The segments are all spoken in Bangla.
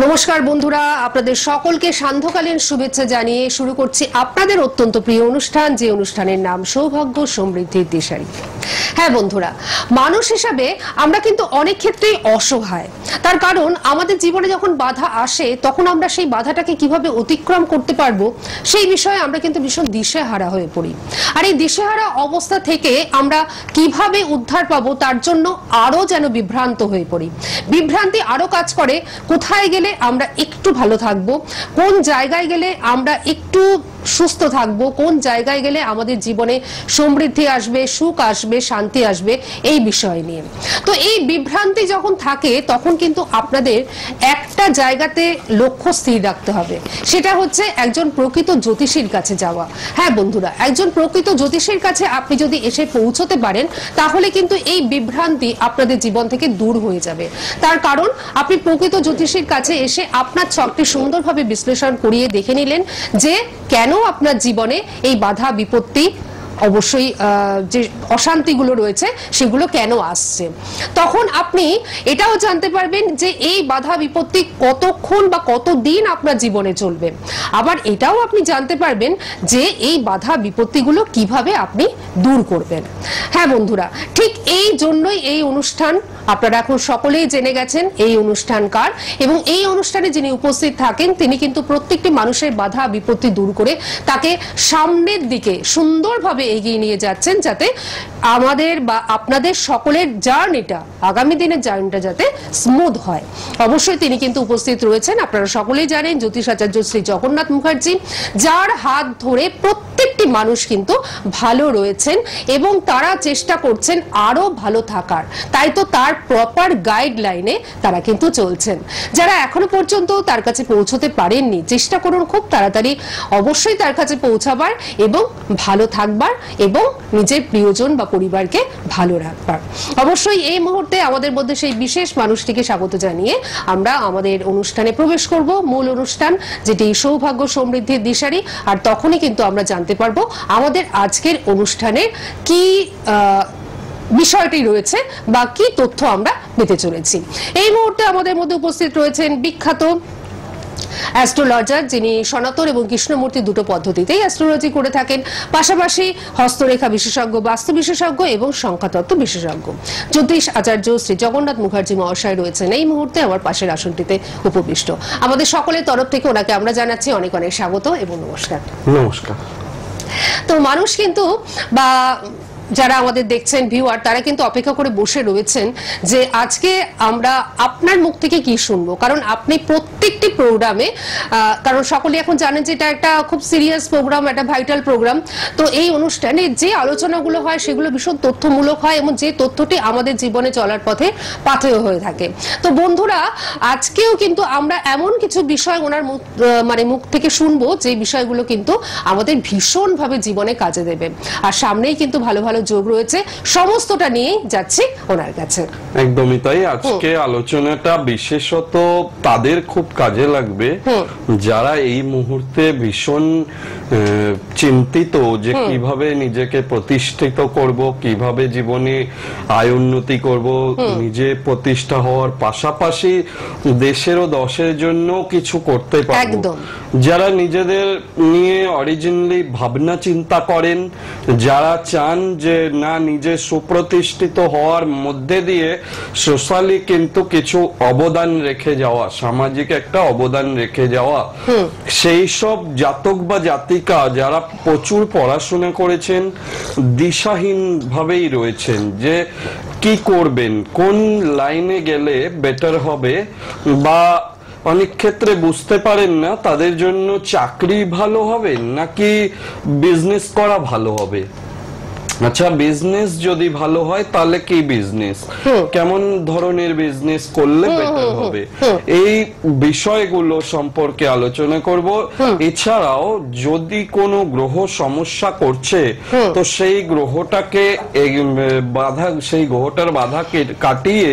নমস্কার বন্ধুরা, আপনাদের সকলকে সান্ধ্যকালীন শুভেচ্ছা জানিয়ে শুরু করছি আপনাদের অত্যন্ত প্রিয় অনুষ্ঠান, যে অনুষ্ঠানের নাম সৌভাগ্য সমৃদ্ধির দিশারি। হ্যাঁ বন্ধুরা, মানুষ হিসাবে আমরা কিন্তু অনেক ক্ষেত্রেই অসহায়। তার কারণ আমাদের জীবনে যখন বাধা আসে তখন আমরা সেই বাধাটাকে কিভাবে অতিক্রম করতে পারবো সেই বিষয়ে আমরা কিন্তু ভীষণ দিশেহারা হয়ে পড়ি। আর এই দিশেহারা অবস্থা থেকে আমরা কিভাবে উদ্ধার পাবো তার জন্য আরো যেন বিভ্রান্ত হয়ে পড়ি। বিভ্রান্তি আরো কাজ করে কোথায় গেলে আমরা একটু ভালো থাকবো, কোন জায়গায় গেলে আমরা একটু সুস্থ থাকবো, কোন জায়গায় গেলে আমাদের জীবনে সমৃদ্ধি আসবে, সুখ আসবে, শান্তি আসবে, এই বিষয় নিয়ে। তো এই বিভ্রান্তি যখন থাকে তখন কিন্তু আপনাদের একটা জায়গাতে লক্ষ্য স্থির রাখতে হবে, সেটা হচ্ছে একজন প্রকৃত জ্যোতিষীর কাছে যাওয়া। হ্যাঁ বন্ধুরা, একজন প্রকৃত জ্যোতিষীর কাছে আপনি যদি এসে পৌঁছতে পারেন তাহলে কিন্তু এই বিভ্রান্তি আপনাদের জীবন থেকে দূর হয়ে যাবে। তার কারণ আপনি প্রকৃত জ্যোতিষীর কাছে এসে আপনার ছকটি সুন্দরভাবে বিশ্লেষণ করিয়ে দেখে নিলেন যে কেন আপনার জীবনে এই বাধা বিপত্তি, অবশ্যই যে অশান্তিগুলো রয়েছে সেগুলো কেন আসছে। তখন আপনি এটাও জানতে পারবেন যে এই বাধা বিপত্তি কতক্ষণ বা কতদিন আপনার জীবনে চলবে। আবার এটাও আপনি জানতে পারবেন যে এই বাধা বিপত্তিগুলো কিভাবে আপনি দূর করবেন। হ্যাঁ বন্ধুরা, ঠিক এই জন্যই এই অনুষ্ঠান। আপনারা এখন সকলেই জেনে গেছেন এই অনুষ্ঠান কার, এবং এই অনুষ্ঠানে যিনি উপস্থিত থাকেন তিনি কিন্তু প্রত্যেকটি মানুষের বাধা বিপত্তি দূর করে তাকে সামনের দিকে সুন্দরভাবে এগিয়ে নিয়ে যাচ্ছেন, যাতে আমাদের বা আপনাদের সকলের জার্নিটা, আগামী দিনের জার্নিটা যাতে স্মুথ হয়। অবশ্যই তিনি কিন্তু উপস্থিত রয়েছেন, আপনারা সকলেই জানেন, জ্যোতিষাচার্য শ্রী জগন্নাথ মুখার্জি, যার হাত ধরে প্রত্যেকটি মানুষ কিন্তু ভালো রয়েছেন এবং তারা চেষ্টা করছেন আরো ভালো থাকার। তাই তো তার প্রপার গাইডলাইনে তারা কিন্তু চলছেন। যারা এখনো পর্যন্ত তার কাছে পৌঁছতে পারেননি, চেষ্টা করুন খুব তাড়াতাড়ি অবশ্যই তার কাছে পৌঁছাবার এবং ভালো থাকবার এবং নিজের প্রিয়জন বা পরিবারকে ভালো রাখবার। অবশ্যই এই মুহূর্তে আমাদের মধ্যে সেই বিশেষ মানুষটিকে স্বাগত জানিয়ে আমরা আমাদের অনুষ্ঠানে প্রবেশ করব, মূল অনুষ্ঠান যেটি সৌভাগ্য সমৃদ্ধির দিশারি। আর তখনই কিন্তু আমরা জানতে পারবো আমাদের আজকের অনুষ্ঠানের কি বিষয়টি রয়েছে বা কি তথ্য আমরা পেতে চলেছি। এই মুহূর্তে আমাদের মধ্যে উপস্থিত রয়েছেন বিখ্যাত অ্যাস্ট্রোলজার, যিনি সনাতন এবং কৃষ্ণমূর্তি দুটো পদ্ধতিতেই অ্যাস্ট্রোলজি করে থাকেন, পাশাপাশি হস্তরেখা বিশেষজ্ঞ, বাস্তু বিশেষজ্ঞ এবং সংখ্যাতত্ত্ব বিশেষজ্ঞ জ্যোতিষ আচার্য শ্রী জগন্নাথ মুখার্জি মহাশয় রয়েছেন এই মুহূর্তে আমার পাশের আসনটিতে উপবিষ্ট। আমাদের সকলের তরফ থেকে ওনাকে আমরা জানাচ্ছি অনেক অনেক স্বাগত এবং নমস্কার। নমস্কার। তো মানুষ কিন্তু বা যারা আমাদের দেখছেন ভিউয়ার, তারা কিন্তু অপেক্ষা করে বসে রয়েছেন যে আজকে আমরা আপনার মুখ থেকে কি শুনবো। কারণ আপনি প্রত্যেকটি প্রোগ্রামে, কারণ সকলে এখন জানেন যে এটা একটা খুব সিরিয়াস প্রোগ্রাম, একটা ভাইটাল প্রোগ্রাম। তো এই অনুষ্ঠানে যে আলোচনাগুলো হয় সেগুলো ভীষণ তথ্যমূলক হয় এবং যে তথ্যটি আমাদের জীবনে চলার পথে পাথেয় হয়ে থাকে। তো বন্ধুরা, আজকেও কিন্তু আমরা এমন কিছু বিষয় ওনার মুখ থেকে শুনবো যে বিষয়গুলো কিন্তু আমাদের ভীষণভাবে জীবনে কাজে দেবে। আর সামনেই কিন্তু ভালো ভালো যোগ রয়েছে, সমস্তটা নিয়ে যাচ্ছি ওনার কাছে। একদমই তাই। আজকে আলোচনাটা বিশেষত তাদের খুব কাজে লাগবে যারা এই মুহূর্তে ভীষণ চিন্তিত যে কিভাবে নিজেকে প্রতিষ্ঠিত করব, কিভাবে জীবনে আয় উন্নতি করব, নিজে প্রতিষ্ঠা হওয়ার পাশাপাশি দেশের ও দশের জন্য কিছু করতে পারব। যারা নিজেদের নিয়ে অরিজিনালি ভাবনা চিন্তা করেন, যারা চান যে না নিজে সুপ্রতিষ্ঠিত হওয়ার মধ্যে দিয়ে সোশ্যালি কিন্তু কিছু অবদান রেখে যাওয়া, সামাজিক একটা অবদান রেখে যাওয়া, সেই সব জাতক বা জাতিকা যারা প্রচুর পড়াশোনা করেছেন, দিশাহীন ভাবেই রয়েছেন যে কি করবেন, কোন লাইনে গেলে বেটার হবে, বা অনেক ক্ষেত্রে বুঝতে পারেন না তাদের জন্য চাকরি ভালো হবে নাকি বিজনেস করা ভালো হবে। আচ্ছা, বিজনেস যদি ভালো হয় তাহলে কি বিজনেস, কেমন ধরনের বিজনেস করলে বেটার হবে, এই বিষয়গুলো সম্পর্কে আলোচনা করব। এছাড়াও যদি কোনো গ্রহ সমস্যা করছে তো সেই গ্রহটাকে সেই গ্রহটার বাধা কাটিয়ে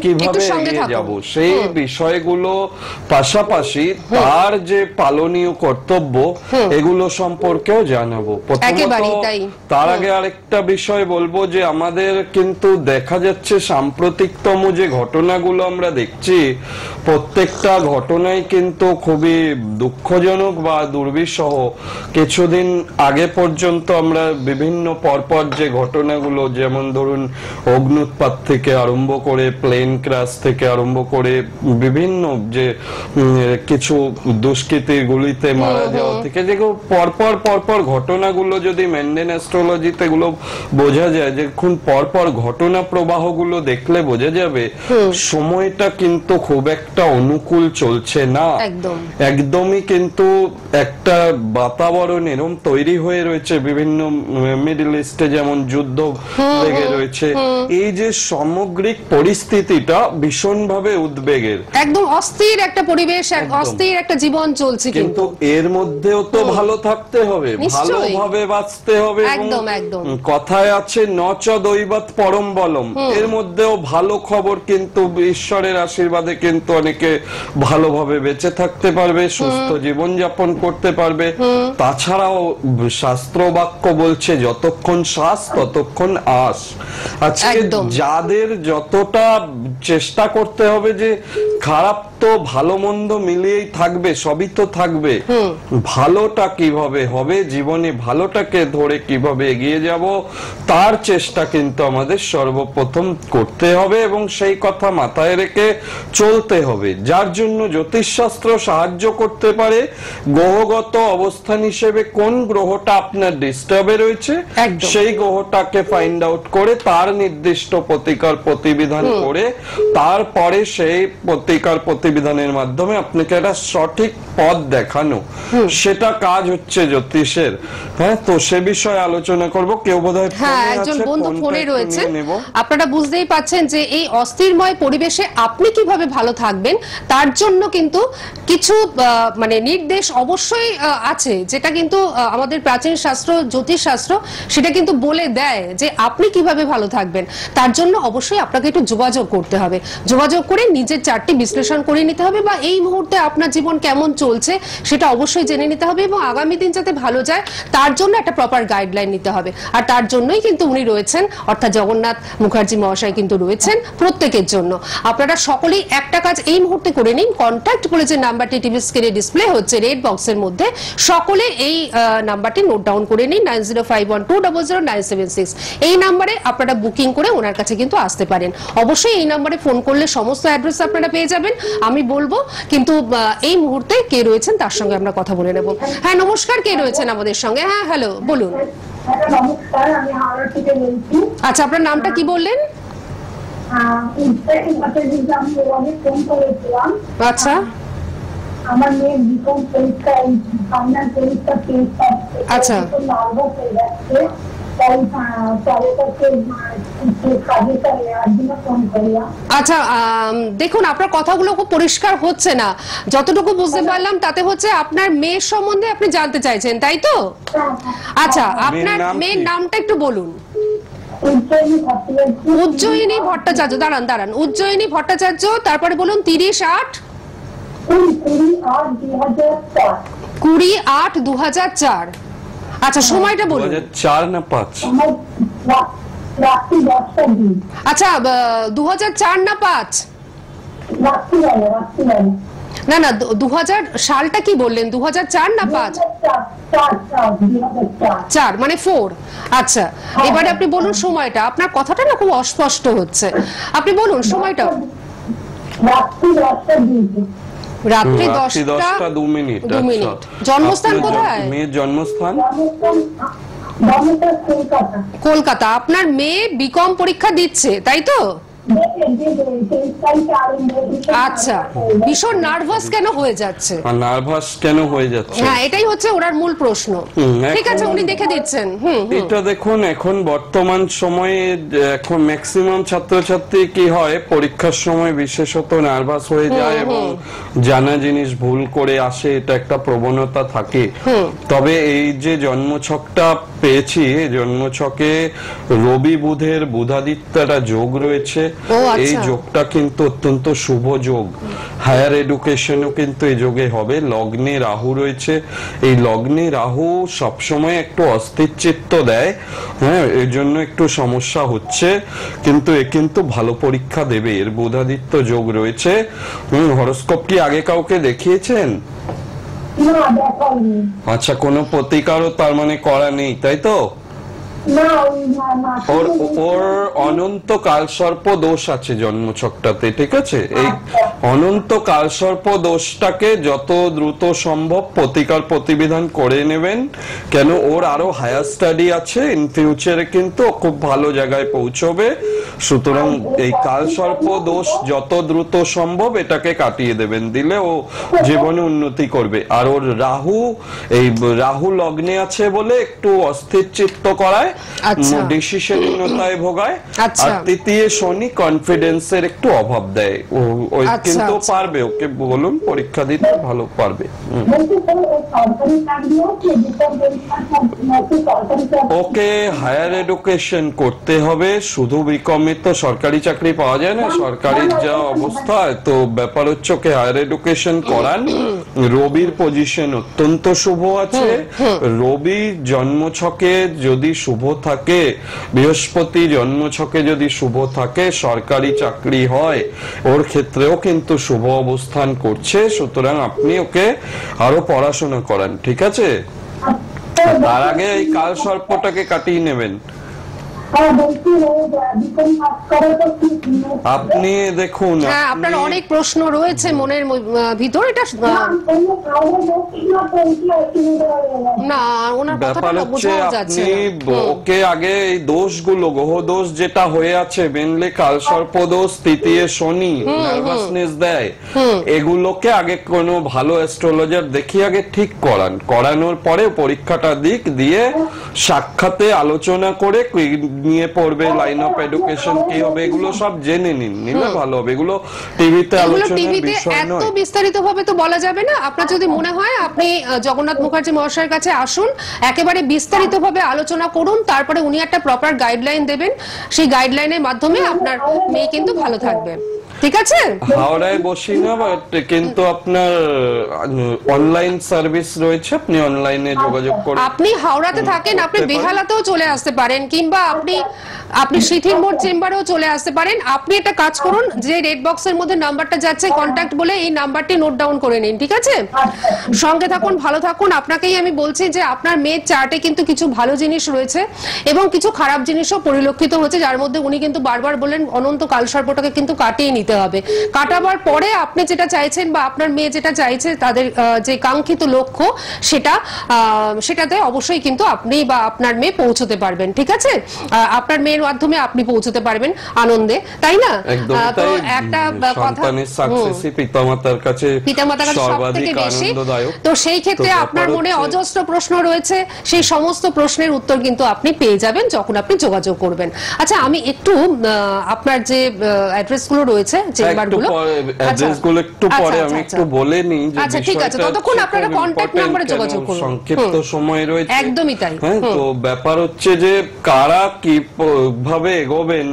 কিভাবে এগিয়ে যাব, সেই বিষয়গুলো, পাশাপাশি তার যে পালনীয় কর্তব্য এগুলো সম্পর্কেও জানাবো। তার আগে আরেকটা আরেকটা বিষয় বলবো যে আমাদের কিন্তু দেখা যাচ্ছে সাম্প্রতিকতম যে ঘটনাগুলো আমরা দেখছি, প্রত্যেকটা ঘটনাই কিন্তু খুবই দুঃখজনক বা দুর্বিষহ। কিছুদিন আগে পর্যন্ত আমরা বিভিন্ন পরপর যে ঘটনাগুলো, যেমন ধরুন অগ্নুৎপাত থেকে আরম্ভ করে, প্লেন ক্র্যাশ থেকে আরম্ভ করে, বিভিন্ন যে কিছু দুষ্কৃতির গুলিতে মারা যাওয়া থেকে, যেগুলো পরপর ঘটনাগুলো যদি মেন্ডেন অ্যাস্ট্রোলজিতে এগুলো বোঝা যায়, যে খুব পরপর ঘটনা প্রবাহগুলো দেখলে বোঝা যাবে সময়টা কিন্তু খুব একটা অনুকূল চলছে না। একদমই কিন্তু একটা বাতাবরণ এরকম তৈরি হয়ে রয়েছে, বিভিন্ন মিডল ইস্টে যেমন যুদ্ধ লেগে রয়েছে, এই যে সামগ্রিক পরিস্থিতিটা ভীষণভাবে উদ্বেগের, একদম অস্থির একটা পরিবেশ, অস্থির একটা জীবন চলছে। কিন্তু এর মধ্যেও তো ভালো থাকতে হবে, ভালোভাবে বাঁচতে হবে। একদম কথায় আছে নচ দৈবত পরম বলম, এর মধ্যেও ভালো খবর, কিন্তু ঈশ্বরের আশীর্বাদে কিন্তু অনেকে ভালোভাবে বেঁচে থাকতে পারবে, সুস্থ জীবন যাপন করতে পারবে। তাছাড়াও শাস্ত্র বাক্য বলছে যতক্ষণ শ্বাস ততক্ষণ আস। আজকে যাদের যতটা চেষ্টা করতে হবে যে খারাপ তো ভালো মন্দ মিলিয়েই থাকবে, সবই তো থাকবে, ভালোটা কিভাবে হবে জীবনে, ভালোটাকে ধরে কিভাবে এগিয়ে যাব, তার চেষ্টা কিন্তু আমাদের সর্বপ্রথম করতে হবে এবং সেই কথা মাথায় রেখে চলতে হবে। যার জন্য জ্যোতিষশাস্ত্র সাহায্য করতে পারে। গ্রহগত অবস্থান হিসেবে কোন গ্রহটা আপনার ডিস্টার্বে রয়েছে, সেই গ্রহটাকে ফাইন্ড আউট করে তার নির্দিষ্ট প্রতিকার প্রতিবিধান করে, তারপরে সেই প্রতিকার প্রতিবিধানের মাধ্যমে আপনাকে একটা সঠিক পথ দেখানো, সেটা কাজ হচ্ছে জ্যোতিষের। হ্যাঁ, তো সে বিষয়ে আলোচনা করব। কেউ বোধহয় একজন বন্ধু ফোনে রয়েছে। আপনারা বুঝতেই পাচ্ছেন যে এই অস্থিরময় পরিবেশে আপনি কিভাবে ভালো থাকবেন, তার জন্য কিন্তু কিছু মানে নির্দেশ অবশ্যই আছে, যেটা কিন্তু আমাদের প্রাচীন শাস্ত্র, জ্যোতিষ শাস্ত্র, সেটা কিন্তু বলে দেয় যে আপনি কিভাবে ভালো থাকবেন। তার জন্য অবশ্যই আপনাকে একটু যোগাযোগ করতে হবে, যোগাযোগ করে নিজের চারটি বিশ্লেষণ করে নিতে হবে, বা এই মুহূর্তে আপনার জীবন কেমন চলছে সেটা অবশ্যই জেনে নিতে হবে, এবং আগামী দিন যাতে ভালো যায় তার জন্য একটা প্রপার গাইডলাইন নিতে হবে। আর তার জন্যই কিন্তু উনি রয়েছেন, অর্থাৎ জগন্নাথ মুখার্জি মহাশয় কিন্তু রয়েছেন প্রত্যেকের জন্য। আপনারা সকলেই একটা কাজ এই মুহূর্তে করে নিন, কন্ট্যাক্ট করে যে নাম্বারটি টিভি স্ক্রিনে ডিসপ্লে হচ্ছে রেড বক্সের মধ্যে, সকলে এই নাম্বারটি নোট ডাউন করে নিন, 9051200976। এই নাম্বারে আপনারা বুকিং করে ওনার কাছে কিন্তু আসতে পারেন। অবশ্যই এই নাম্বারে ফোন করলে সমস্ত অ্যাড্রেস আপনারা পেয়ে যাবেন, আমি বলবো। কিন্তু এই মুহূর্তে কে রয়েছেন তার সঙ্গে আমরা কথা বলে নেব। হ্যাঁ, নমস্কার, কে রয়েছেন আমাদের সঙ্গে? হ্যাঁ, হ্যালো, বলুন। নমস্কার, আমি হাওড়া থেকে বলছি। আচ্ছা, আপনার নামটা কি বললেন? আচ্ছা, আমার মেয়ের বিকম পরীক্ষা, ফাইনাল পরীক্ষা আচ্ছা, আচ্ছা, দেখুন আপনার কথাগুলো খুব পরিষ্কার হচ্ছে না। যতটুকু বুঝতে পারলাম তাতে হচ্ছে আপনার মেয়ের সম্বন্ধে আপনি জানতে চাইছেন, তাই তো? আচ্ছা, আপনার মেয়ের নামটা একটু বলুন। উজ্জয়িনী ভট্টাচার্য। দাঁড়ান, উজ্জয়িনী ভট্টাচার্য, তারপরে বলুন 30/8/2004। আচ্ছা, সময়টা বলুন। 2004 না 5? আচ্ছা, 2004 না 5? না, 2000 সালটা কি বললেন? 2004 না 5? 4 মানে 4। আচ্ছা, এবারে আপনি বলুন সময়টা। আপনার কথাটা না খুব অস্পষ্ট হচ্ছে, আপনি বলুন সময়টা। রাত্রি 10টা 2 মিনিট। জন্মস্থান কোথায়? মেয়ের জন্মস্থান কলকাতা। আপনার মেয়ে বিকম পরীক্ষা দিচ্ছে, তাই তো? আচ্ছা, ভীষণ নার্ভাস কেন হয়ে যাচ্ছে? হ্যাঁ, এটাই হচ্ছে ওনার মূল প্রশ্ন। ঠিক আছে, উনি দেখে দিচ্ছেন। এটা দেখুন, এখন বর্তমান সময়ে এখন ম্যাক্সিমাম ছাত্রছাত্রী কি হয়, পরীক্ষার সময় বিশেষত নার্ভাস হয়ে যায় এবং জানা জিনিস ভুল করে আসে, এটা একটা প্রবণতা থাকে। তবে এই যে জন্মছকটা পেয়েছি, জন্মছকে রবি বুধের বুধাদিত্যটা যোগ রয়েছে, এই যোগটা কিন্তু অত্যন্ত শুভ যোগ। হায়ার এডুকেশনও কিন্তু এই যোগে হবে। লগ্নে রাহু রয়েছে, এই লগ্নে রাহু সবসময় একটু অস্থির চিত্ত দেয়, হ্যাঁ, এর জন্য একটু সমস্যা হচ্ছে, কিন্তু এ কিন্তু ভালো পরীক্ষা দেবে। এর বুধাদিত্য যোগ রয়েছে। হরোস্কোপ কি আগে কাউকে দেখিয়েছেন? না, দেখাইনি। আচ্ছা, কোনো প্রতিকারও তার মানে করা নেই, তাই তো? না, ওই না, ওর অনন্ত কালসর্প দোষ আছে জন্মছকটাতে, ঠিক আছে? এই অনন্ত কালসর্প দোষটাকে যত দ্রুত সম্ভব প্রতিকার প্রতিবিধান করে নেবেন, কেন ওর আরো হায়ার স্টাডি আছে, ইন ফিউচারে কিন্তু খুব ভালো জায়গায় পৌঁছবে। সুতরাং এই কালসর্প দোষ যত দ্রুত সম্ভব এটাকে কাটিয়ে দেবেন, দিলে ও জীবনে উন্নতি করবে। আর ওর রাহু লগ্নে আছে বলে একটু অস্থির চিত্ত করায়, ডিসিশনহীনতায় ভোগায়। আর তৃতীয় শনি কনফিডেন্সের একটু অভাব দেয়। ওই কিন্তু পারবে, ওকে বলুন পরীক্ষা দিতে, ভালো পারবে। ওকে হায়ার এডুকেশন করতে হবে, শুধু বিকমে তো সরকারি চাকরি পাওয়া যায় না, সরকারির যা অবস্থা। তো ব্যাপার হচ্ছে ওকে হায়ার এডুকেশন করান। রবির পজিশন অত্যন্ত শুভ আছে। রবি জন্মছকে যদি শুভ থাকে, বৃহস্পতি জন্মছকে যদি শুভ থাকে, সরকারি চাকরি হয়, ওর ক্ষেত্রেও কিন্তু শুভ অবস্থান করছে। সুতরাং আপনি ওকে আরো পড়াশোনা করান, ঠিক আছে? তার আগে এই কাল সর্পটাকে কাটিয়ে নেবেন। আপনি দেখুন, আপনার অনেক প্রশ্ন রয়েছে মনের ভিতর, এটা না ওনার কথাটা বোঝা যাচ্ছে না। ওকে আগে এই দোষগুলো, গ্রহ দোষ যেটা হয়ে আছে, মেনলি কালসর্প দোষ, তৃতীয় শনি নার্ভাসনেস দেয়, এগুলোকে আগে কোনো ভালো অ্যাস্ট্রোলজার দেখিয়ে আগে ঠিক করান। করানোর পরে পরীক্ষাটা দিয়ে সাক্ষাতে আলোচনা করে নিয়ে পড়বে, লাইন অফ এডুকেশন কি হবে, এগুলো সব জেনে নিলে ভালো হবে। এগুলো টিভিতে আলোচনার বিষয় নয়। এত বিস্তারিত ভাবে তো বলা যাবে না। আপনার যদি মনে হয় আপনি জগন্নাথ মুখার্জি মহাশয়ের কাছে আসুন, একেবারে বিস্তারিত ভাবে আলোচনা করুন, তারপরে উনি একটা প্রপার গাইডলাইন দেবেন। সেই গাইডলাইনের মাধ্যমে আপনার মেয়ে কিন্তু ভালো থাকবে, ঠিক আছে? হাওড়ায় বসি না, কিন্তু আপনার অনলাইন সার্ভিস রয়েছে, আপনি অনলাইনে যোগাযোগ করুন। আপনি হাওড়াতে থাকেন, আপনি বেহালাতেও চলে আসতে পারেন, কিংবা আপনি সিথির মোড় চেম্বারেও চলে আসতে পারেন। আপনি একটা কাজ করুন, যে রেড বক্সের মধ্যে নাম্বারটা যাচ্ছে কন্ট্যাক্ট বলে, এই নাম্বারটি নোট ডাউন করে নিন, ঠিক আছে? সঙ্গে থাকুন, ভালো থাকুন। আপনাকেই আমি বলছি যে আপনার মেয়ের চার্টে কিন্তু কিছু ভালো জিনিস রয়েছে এবং কিছু খারাপ জিনিসও পরিলক্ষিত হচ্ছে, যার মধ্যে উনি কিন্তু বারবার বলেন অনন্ত কালসর্পটাকে কিন্তু কাটিয়ে নিতে হবে। কাটাবার পরে আপনি যেটা চাইছেন বা আপনার মেয়ে যেটা চাইছে, তাদের যে কাঙ্ক্ষিত লক্ষ্য, সেটাতে অবশ্যই কিন্তু আপনি বা আপনার মেয়ে পৌঁছতে পারবেন, ঠিক আছে? আপনার মেয়ের মাধ্যমে আপনি পৌঁছতে পারবেন আনন্দে, তাই না? তো একটা কথা, পিতামাতার কাছে সবথেকে বেশি। তো সেই ক্ষেত্রে আপনার মনে অজস্র প্রশ্ন রয়েছে, সেই সমস্ত প্রশ্নের উত্তর কিন্তু আপনি পেয়ে যাবেন যখন আপনি যোগাযোগ করবেন। আচ্ছা, আমি একটু আপনার যে অ্যাড্রেসগুলো রয়েছে, চেম্বারগুলো, অ্যাড্রেসগুলো একটু পরে আমি একটু বলে নিই। আচ্ছা, ঠিক আছে, ততক্ষণ আপনারা কন্টাক্ট নম্বরে যোগাযোগ করুন। সংক্ষিপ্ত সময় রয়েছে, একদমই তাই। তো ব্যাপার হচ্ছে যে কারা কি ভাবে এগোবেন,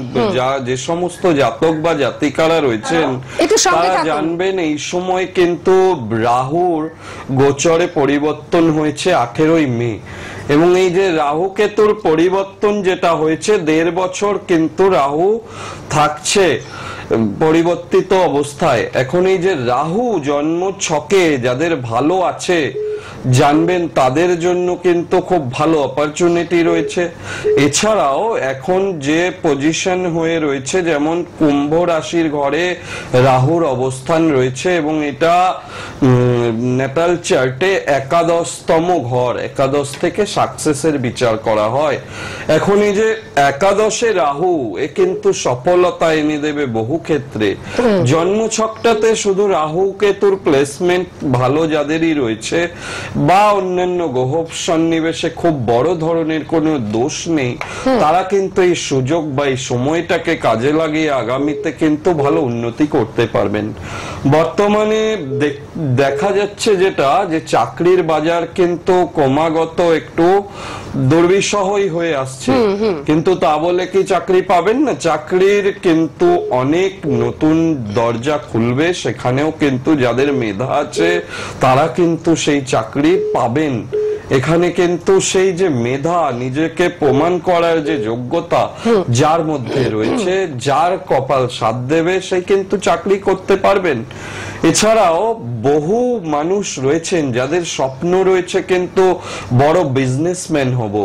যে সমস্ত জাতক বা জাতিকারা রয়েছেন তারা জানবেন এই সময় কিন্তু রাহুর গোচরে পরিবর্তন হয়েছে 18ই মে, এবং এই যে রাহু কেতুর পরিবর্তন যেটা হয়েছে, 1.5 বছর কিন্তু রাহু থাকছে পরিবর্তিত অবস্থায়। এখন এই যে রাহু জন্ম ছকে যাদের ভালো আছে, জানবেন তাদের জন্য কিন্তু খুব ভালো অপরচুনিটি রয়েছে। এছাড়াও এখন যে পজিশন হয়ে রয়েছে, যেমন কুম্ভ রাশির ঘরে রাহুর অবস্থান রয়েছে, এবং এটা ন্যাটাল চার্টে 11তম ঘর, 11 থেকে সাকসেসের বিচার করা হয়। এখন এই যে 11 রাহু, এ কিন্তু সফলতা এনে দেবে বহু ক্ষেত্রে। জন্মছকটাতে শুধু রাহু কেতুর প্লেসমেন্ট ভালো যাদেরই রয়েছে, বা অন্যান্য গ্রহ সন্নিবেশে খুব বড় ধরনের কোনো দোষ নেই, তারা কিন্তু এই সুযোগ বা এই সময়টাকে কাজে লাগিয়ে আগামীতে কিন্তু ভালো উন্নতি করতে পারবেন। বর্তমানে দেখা যাচ্ছে যেটা, যে চাকরির বাজার কিন্তু ক্রমাগত একটু দুর্বিষহই হয়ে আসছে, কিন্তু তা বলে কি চাকরি পাবেন না? চাকরির কিন্তু অনেক নতুন দরজা খুলবে, সেখানেও কিন্তু যাদের মেধা আছে তারা কিন্তু সেই চাকরি পাবেন। এখানে কিন্তু সেই যে মেধা, নিজেকে প্রমাণ করার যে যোগ্যতা যার মধ্যে রয়েছে, যার কপাল সাথ দেবে, সেই কিন্তু চাকরি করতে পারবেন। এছাড়াও বহু মানুষ রয়েছেন যাদের স্বপ্ন রয়েছে কিন্তু বড় বিজনেসম্যান হব,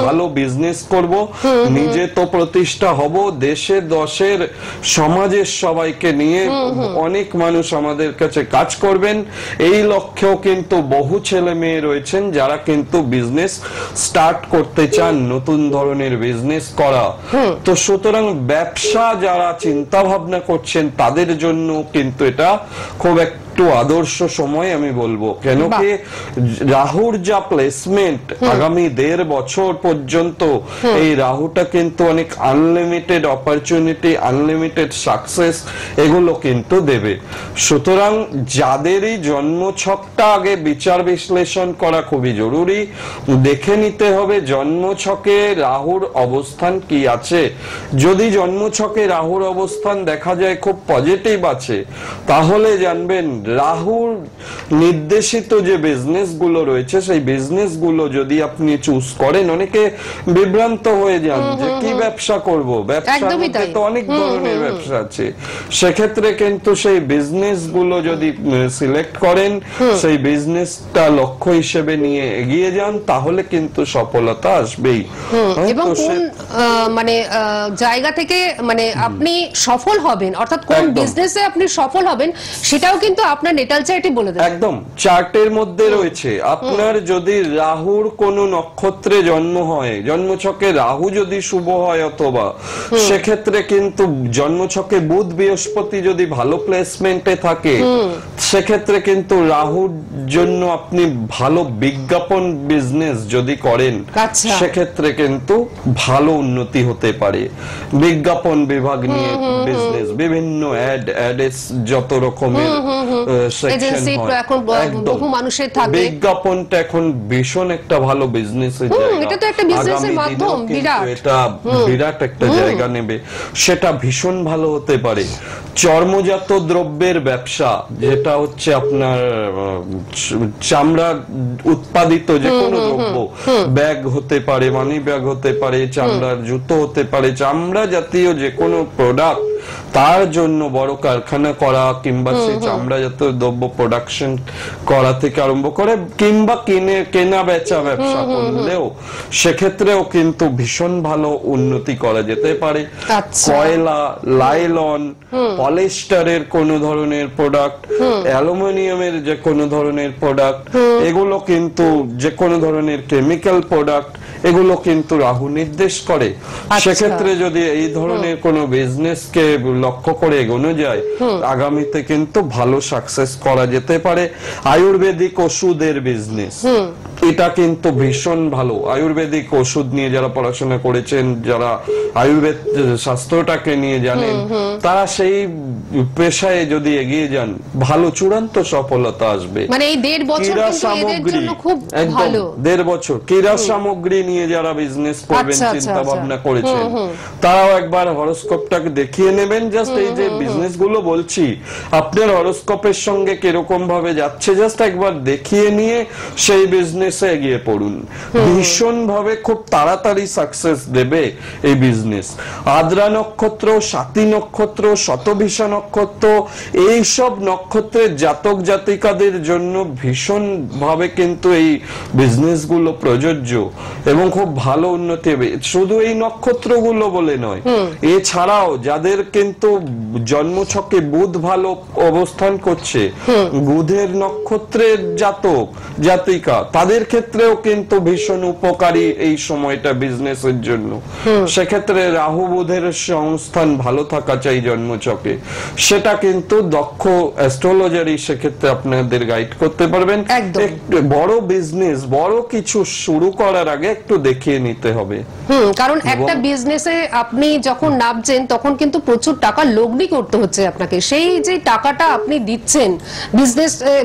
ভালো বিজনেস করব, নিজে তো প্রতিষ্ঠা হব, দেশে দশের সমাজের সবাইকে নিয়ে অনেক মানুষ আমাদের কাছে কাজ করবেন, এই লক্ষ্যেও কিন্তু বহু ছেলে মেয়ে রয়েছেন যারা কিন্তু বিজনেস স্টার্ট করতে চান, নতুন ধরনের বিজনেস করা। তো সুতরাং ব্যবসা যারা চিন্তা ভাবনা করছেন তাদের জন্য কিন্তু এটা খুব একটু আদর্শ সময় আমি বলবো। কেন কি রাহুর যা প্লেসমেন্ট আগামী 1.5 বছর পর্যন্ত, এই রাহুটা কিন্তু অনেক আনলিমিটেড অপরচুনিটি, আনলিমিটেড সাকসেস এগুলো কিন্তু দেবে। সুতরাং যাদেরই জন্মছকটা আগে বিচার বিশ্লেষণ করা খুবই জরুরি, দেখে নিতে হবে জন্মছকে রাহুর অবস্থান কি আছে। যদি জন্মছকে রাহুর অবস্থান দেখা যায় খুব পজিটিভ আছে, তাহলে জানবেন রাহুর নির্দেশিত যে বিজনেস গুলো রয়েছে সেই বিজনেস গুলো যদি আপনি চুজ করেন, অনেকে বিভ্রান্ত হয়ে যান যে কি ব্যবসা করব, ব্যবসার মধ্যে তো অনেক ধরনের ব্যবসা আছে। সেক্ষেত্রে কিন্তু সেই বিজনেস গুলো যদি সিলেক্ট করেন, সেই বিজনেসটা লক্ষ্য হিসেবে নিয়ে এগিয়ে যান, তাহলে কিন্তু সফলতা আসবেই। এবং কোন মানে জায়গা থেকে মানে আপনি সফল হবেন, অর্থাৎ কোন বিজনেসে আপনি সফল হবেন, সেটাও কিন্তু আপনার নেটাল চার্টে বলে দেবে। একদম চার্টের মধ্যে রয়েছে। আপনার যদি রাহুর কোন নক্ষত্রে জন্ম হয়, জন্মছকে রাহু যদি শুভ হয়, অথবা সেক্ষেত্রে কিন্তু জন্মছকে বুধ বৃহস্পতি যদি ভালো প্লেসমেন্টে থাকে, সেক্ষেত্রে কিন্তু রাহুর জন্য আপনি ভালো বিজ্ঞাপন বিজনেস যদি করেন, সেক্ষেত্রে কিন্তু ভালো উন্নতি হতে পারে। বিজ্ঞাপন বিভাগ নিয়ে বিজনেস, বিভিন্ন অ্যাডস যত রকমের সেকশন হয়, এখন বহু মানুষের থাকে, বিজ্ঞাপনটা এখন ভীষণ একটা ভালো বিজনেসের জায়গা। এটা তো একটা বিজনেসের মাধ্যম, এটা বিরাট একটা জায়গা নেবে, সেটা ভীষণ ভালো হতে পারে। চর্মজাত দ্রব্যের ব্যবসা, যেটা হচ্ছে আপনার চামড়া উৎপাদিত যে কোনো দ্রব্য, ব্যাগ হতে পারে, মানি ব্যাগ হতে পারে, চামড়ার জুতো হতে পারে, চামড়া জাতীয় যে কোনো প্রোডাক্ট, তার জন্য বড় কারখানা করা কিংবা সেই চামড়া জাতীয় দ্রব্য প্রোডাকশন করা থেকে আরম্ভ করে, কিংবা কেনা বেচা ব্যবসা করলেও সেক্ষেত্রেও কিন্তু ভীষণ ভালো উন্নতি করা যেতে পারে। কয়লা, লাইলন, পলিস্টারের কোন ধরনের প্রোডাক্ট, অ্যালুমিনিয়ামের যে কোনো ধরনের প্রোডাক্ট, এগুলো কিন্তু যে কোনো ধরনের কেমিক্যাল প্রোডাক্ট, এগুলো কিন্তু রাহু নির্দেশ করে। সেক্ষেত্রে যদি এই ধরনের কোন বিজনেসকে লক্ষ্য করে এগোনো যায়, আগামীতে কিন্তু ভালো সাকসেস করা যেতে পারে। আয়ুর্বেদিক ওষুধের বিজনেস, এটা কিন্তু ভীষণ ভালো। আয়ুর্বেদিক ওষুধ নিয়ে যারা পড়াশোনা করেছেন, যারা আয়ুর্বেদ শাস্ত্রটাকে নিয়ে জানেন, তারা সেই পেশায় যদি এগিয়ে যান, ভালো চূড়ান্ত সফলতা আসবে। মানে এই 1.5 বছর কিন্তু এদের জন্য খুব ভালো। 1.5 বছর ক্রীড়া সামগ্রী নিয়ে যারা বিজনেস করবেন চিন্তা ভাবনা করেছেন, তারাও একবার হরোস্কোপটাকে দেখিয়ে নেবেন। জাস্ট এই যে বিজনেস গুলো বলছি, আপনার হরোস্কোপের সঙ্গে কিরকম ভাবে যাচ্ছে, জাস্ট একবার দেখিয়ে নিয়ে সেই বিজনেসে এগিয়ে পড়ুন। ভীষণ ভাবে খুব তাড়াতাড়ি সাকসেস দেবে এই বিজনেস। আদ্রা নক্ষত্র, স্বাতী নক্ষত্র, শতভিষা নক্ষত্র, এই সব নক্ষত্রের জাতক জাতিকাদের জন্য ভীষণ ভাবে কিন্তু এই বিজনেস গুলো প্রযোজ্য এবং খুব ভালো উন্নতি হবে। শুধু এই নক্ষত্রগুলো বলে নয়, এছাড়াও যাদের কিন্তু জন্মছকে বুধ ভালো অবস্থান করছে, বুধের নক্ষত্রের জাতক জাতিকা, তাদের কাজের ক্ষেত্রেও কিন্তু ভীষণ উপকারী এই সময়টা বিজনেসের জন্য। সেক্ষেত্রে রাহু বুধের সংস্থান ভালো থাকা চাই জন্মছকে, সেটা কিন্তু দক্ষ অ্যাস্ট্রোলজারই সেক্ষেত্রে আপনাদের গাইড করতে পারবেন। বড় বিজনেস, বড় কিছু শুরু করার আগে একটু দেখিয়ে নিতে হবে। কারণ একটা বিজনেসে আপনি যখন নামছেন তখন কিন্তু প্রচুর টাকা লগ্নি করতে হচ্ছে আপনাকে। সেই যে টাকাটা আপনি দিচ্ছেন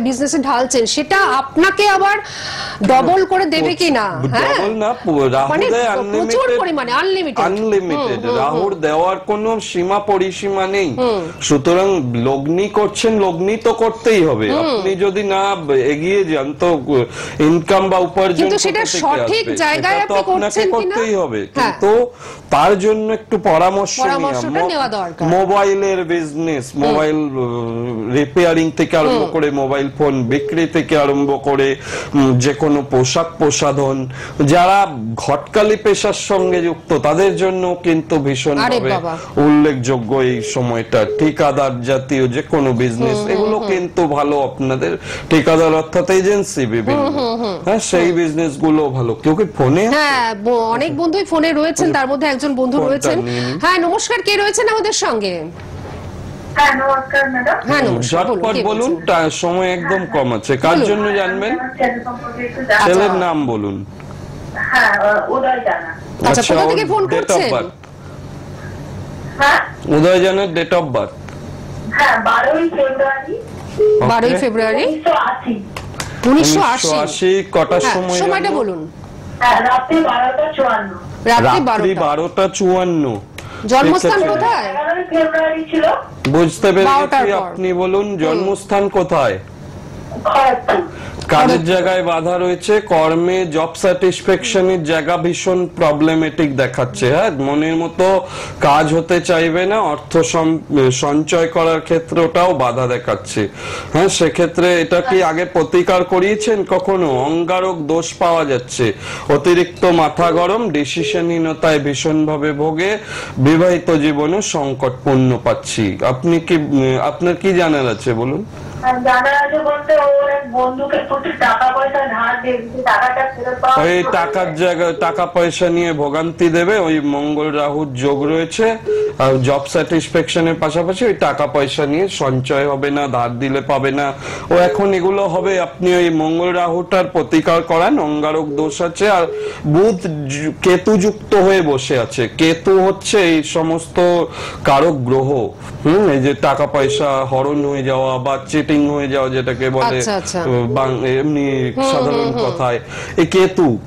বিজনেসে ঢালছেন, সেটা আপনাকে আবার ডবল করে দেবে কিনা? ডবল না, প্রচুর পরিমাণে আনলিমিটেড। রাহুর দেওয়ার কোনো সীমা পরিসীমা নেই। সুতরাং লগ্নি করছেন, লগ্নি তো করতেই হবে। আপনি যদি না এগিয়ে যান তো ইনকাম বা উপার্জন কিন্তু সেটা সঠিক জায়গায় আপনি করছেন কিনা করতেই হবে। কিন্তু তার জন্য একটু পরামর্শটা নেওয়া দরকার। মোবাইলের বিজনেস, মোবাইল রিপেয়ারিং থেকে আরম্ভ করে মোবাইল ফোন বিক্রি থেকে আরম্ভ করে যে কোনো পোশাক প্রসাধন, যারা ঘটকালি পেশার সঙ্গে যুক্ত তাদের জন্য কিন্তু ভীষণভাবে উল্লেখযোগ্য এই সময়টা। ঠিকাদার জাতীয় যে কোনো বিজনেস, এগুলো কিন্তু ভালো। আপনাদের ঠিকাদার অর্থাৎ এজেন্সি বিভিন্ন, হ্যাঁ, সেই বিজনেস গুলো ভালো। কেউ কি ফোনে? হ্যাঁ, অনেক বন্ধুই ফোনে রয়েছেন, তার মধ্যে একজন বন্ধু রয়েছেন। হ্যাঁ, নমস্কার, কে রয়েছেন আমাদের সঙ্গে? হ্যাঁ, নমস্কার ম্যাডাম। হ্যাঁ, নমস্কার, বলুন। সময় একদম কম আছে। কার জন্য জানবেন? ছেলের নাম বলুন। হ্যাঁ, উদয় জানা। আচ্ছা, কোথা থেকে ফোন করছেন? হ্যাঁ, উদয় জানার ডেট অফ বার্থ? হ্যাঁ, 12ই ফেব্রুয়ারি 1980। কটার সময়? সময়টা বলুন। হ্যাঁ, রাত্রি 12:54। রাত্রি 12:54। জন্মস্থান কোথায়? 11ই ফেব্রুয়ারি ছিল। বুঝতে পেরেছি। আপনি বলুন জন্মস্থান কোথায়? খড়গপুর। কাজের জায়গায় বাধা রয়েছে, কর্মে জব স্যাটিসফ্যাকশনের জায়গা ভীষণ প্রবলেমেটিক দেখাচ্ছে। হ্যাঁ, মনের মতো কাজ হতে চাইবে না, অর্থ সঞ্চয় করার ক্ষেত্রটাও বাধা দেখাচ্ছে। হ্যাঁ, সেক্ষেত্রে এটা কি আগে প্রতিকার করিয়েছেন কখনো? অঙ্গারক দোষ পাওয়া যাচ্ছে, অতিরিক্ত মাথা গরম, ডিসিশনহীনতায় ভীষণভাবে ভোগে, বিবাহিত জীবনে সংকটপূর্ণ পাচ্ছি। আপনি কি, আপনার কি জানার আছে বলুন? জানা আছে বলতে, ওর এক বন্ধুকে প্রচুর টাকা পয়সা ধার দিয়েছে, টাকাটা ফেরত পাওয়া। ওই টাকার জায়গায় টাকা পয়সা নিয়ে ভোগান্তি দেবে। ওই মঙ্গল রাহুর যোগ রয়েছে, আর জব স্যাটিসফ্যাকশনের পাশাপাশি ওই টাকা পয়সা নিয়ে সঞ্চয় হবে না, ধার দিলে পাবে না। ও এখন এগুলো হবে। আপনি ওই মঙ্গল রাহুটার প্রতিকার করান। অঙ্গারক দোষ আছে, আর বুধ কেতু যুক্ত হয়ে বসে আছে। কেতু হচ্ছে এই সমস্ত কারক গ্রহ। এই যে টাকা পয়সা হরণ হয়ে যাওয়া বা চিটিং হয়ে যাওয়া, যেটাকে বলে এমনি সাধারণ কথায়, এই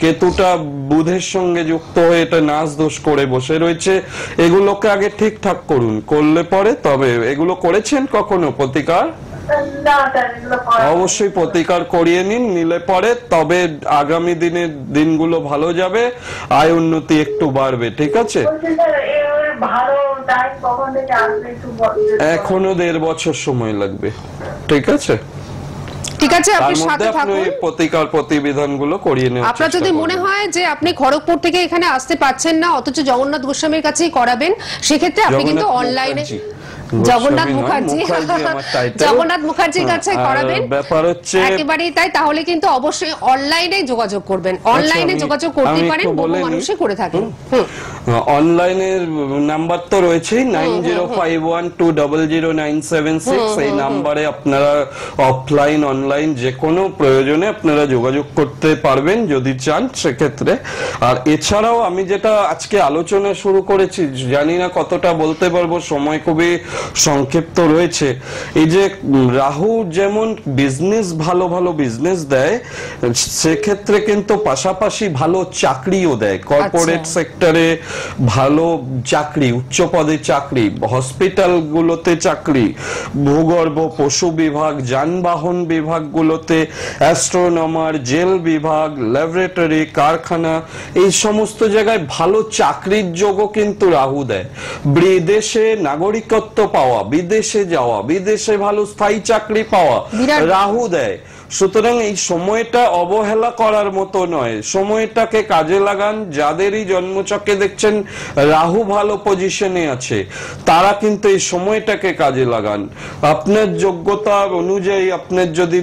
কেতুটা বুধের সঙ্গে যুক্ত হয়ে এটা নাশ দোষ করে বসে রয়েছে। এগুলোকে আগে ঠিকঠাক করুন, করলে পরে। তবে এগুলো করেছেন কখনো প্রতিকার? অবশ্যই প্রতিকার করিয়ে নিন, নিলে পরে তবে আগামী দিনগুলো ভালো যাবে, আয় উন্নতি একটু বাড়বে। ঠিক আছে? এখনো 1.5 বছর সময় লাগবে। ঠিক আছে? ঠিক আছে, আপনি সাথে থাকুন। প্রতিকার প্রতিবিধানগুলো করিয়ে নেওয়ার আপনার যদি মনে হয় যে আপনি খড়গপুর থেকে এখানে আসতে পারছেন না, অথচ জগন্নাথ গোস্বামীর কাছেই করাবেন, সেক্ষেত্রে আপনি কিন্তু অনলাইনে জগন্নাথ মুখার্জির কাছে করাবেন। ব্যাপার হচ্ছে একেবারেই তাই। তাহলে কিন্তু অবশ্যই অনলাইনে যোগাযোগ করবেন। অনলাইনে যোগাযোগ করতে পারেন, বহু মানুষই করে থাকেন। অনলাইনের নাম্বার তো রয়েছেই, 9051200976। এই নাম্বারে আপনারা অফলাইন অনলাইন যে কোনো প্রয়োজনে আপনারা যোগাযোগ করতে পারবেন যদি চান সেক্ষেত্রে। আর এছাড়াও আমি যেটা আজকে আলোচনা শুরু করেছি, জানি না কতটা বলতে পারবো, সময় খুবই সংক্ষিপ্ত রয়েছে। এই যে রাহু যেমন বিজনেস, ভালো ভালো বিজনেস দেয়, সেক্ষেত্রে কিন্তু পাশাপাশি ভালো চাকরিও দেয়। কর্পোরেট সেক্টরে ভালো চাকরি, উচ্চ পদে চাকরি, হসপিটাল গুলোতে চাকরি, ভূগর্ভ পশু বিভাগ, যানবাহন বিভাগগুলোতে, অ্যাস্ট্রোনমার, জেল বিভাগ, ল্যাবরেটরি, কারখানা, এই সমস্ত জায়গায় ভালো চাকরির যোগও কিন্তু রাহু দেয়। বিদেশে নাগরিকত্ব পাওয়া, বিদেশে যাওয়া, বিদেশে ভালো স্থায়ী চাকরি পাওয়া রাহু দেয়। সুতরাং এই সময়টা অবহেলা করার মতো নয়, সময়টাকে কাজে লাগান। যাদেরই জন্মচক্রে দেখছেন রাহু ভালো পজিশনে আছে, তারা কিন্তু এই সময়টাকে কাজে লাগান। আপনার যোগ্যতা অনুযায়ী আপনার যদি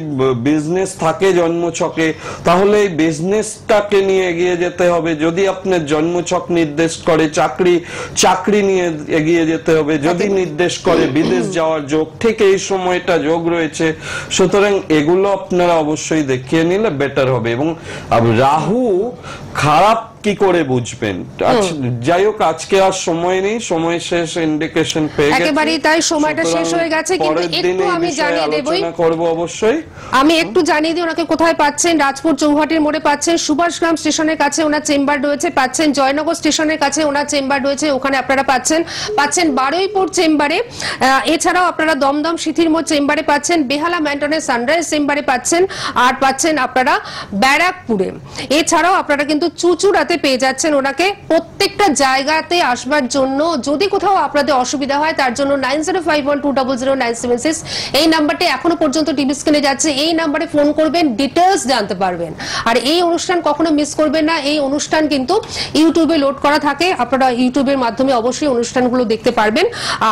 বিজনেস থাকে জন্মছকে, তাহলে এই বিজনেসটাকে নিয়ে এগিয়ে যেতে হবে। যদি আপনার জন্মছক নির্দেশ করে চাকরি নিয়ে এগিয়ে যেতে হবে। যদি নির্দেশ করে বিদেশ যাওয়ার যোগ, ঠিক এই সময়টা যোগ রয়েছে। সুতরাং এগুলো আপনারা অবশ্যই দেখিয়ে নিলে বেটার হবে। এবং রাহু খারাপ কি করে বুঝবেন? যাই হোক, আজকে আর সময় নেই, সময় শেষ, ইন্ডিকেশন পেয়ে গেছি, একেবারেই তাই, সময়টা শেষ হয়ে গেছে। কিন্তু একটু আমি জানিয়ে দেবই, করব অবশ্যই। আমি একটু জানিয়ে দিই ওনাকে কোথায় পাচ্ছেন। রাজপুর চৌহাটির মোড়ে পাচ্ছেন, সুভাষগ্রাম স্টেশনের কাছে ওনার চেম্বার রয়েছে, পাচ্ছেন জয়নগর স্টেশনের কাছে ওনার চেম্বার রয়েছে, ওখানে আপনারা পাচ্ছেন বারুইপুর চেম্বারে। এছাড়াও আপনারা দমদম সিথির মোড় চেম্বারে পাচ্ছেন, বেহালা ম্যান্টনের সানরাইজ চেম্বারে পাচ্ছেন, আর পাচ্ছেন আপনারা ব্যারাকপুরে। এছাড়াও আপনারা কিন্তু চুচুড়াতে পেয়ে যাচ্ছেন ওনাকে। প্রত্যেকটা জায়গাতে আসবার জন্য যদি কোথাও আপনাদের অসুবিধা হয়, তার জন্য 9051200976 এই নাম্বারটি এখনো পর্যন্ত টিভি স্ক্রিনে যাচ্ছে। এই নাম্বারে ফোন করবেন, ডিটেইলস জানতে পারবেন। আর এই অনুষ্ঠান কখনো মিস করবেন না। এই অনুষ্ঠান কিন্তু ইউটিউবে লোড করা থাকে, আপনারা ইউটিউবের মাধ্যমে অবশ্যই অনুষ্ঠানগুলো দেখতে পারবেন।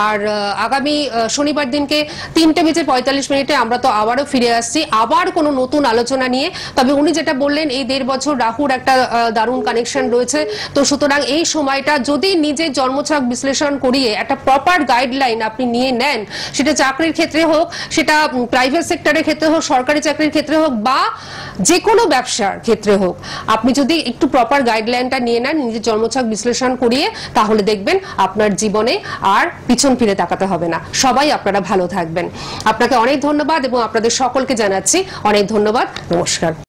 আর আগামী শনিবার দিনকে 3:45 আমরা তো আবারও ফিরে আসছি, আবার কোনো নতুন আলোচনা নিয়ে। তবে উনি যেটা বললেন, এই 1.5 বছর রাহুর একটা দারুণ কানেকশন রয়েছে। তো সুতরাং এই সময়টা যদি নিজের জন্মছক বিশ্লেষণ করিয়ে একটা প্রপার গাইডলাইন আপনি নিয়ে নেন, সেটা চাকরির ক্ষেত্রে হোক, সেটা প্রাইভেট সেক্টরের ক্ষেত্রে হোক, সরকারি চাকরির ক্ষেত্রে হোক, বা যে কোনো ব্যবসার ক্ষেত্রে হোক, আপনি যদি একটু প্রপার গাইডলাইনটা নিয়ে নেন নিজের জন্মছক বিশ্লেষণ করিয়ে, তাহলে দেখবেন আপনার জীবনে আর পিছন ফিরে তাকাতে হবে না। সবাই আপনারা ভালো থাকবেন। আপনাকে অনেক ধন্যবাদ এবং আপনাদের সকলকে জানাচ্ছি অনেক ধন্যবাদ। নমস্কার।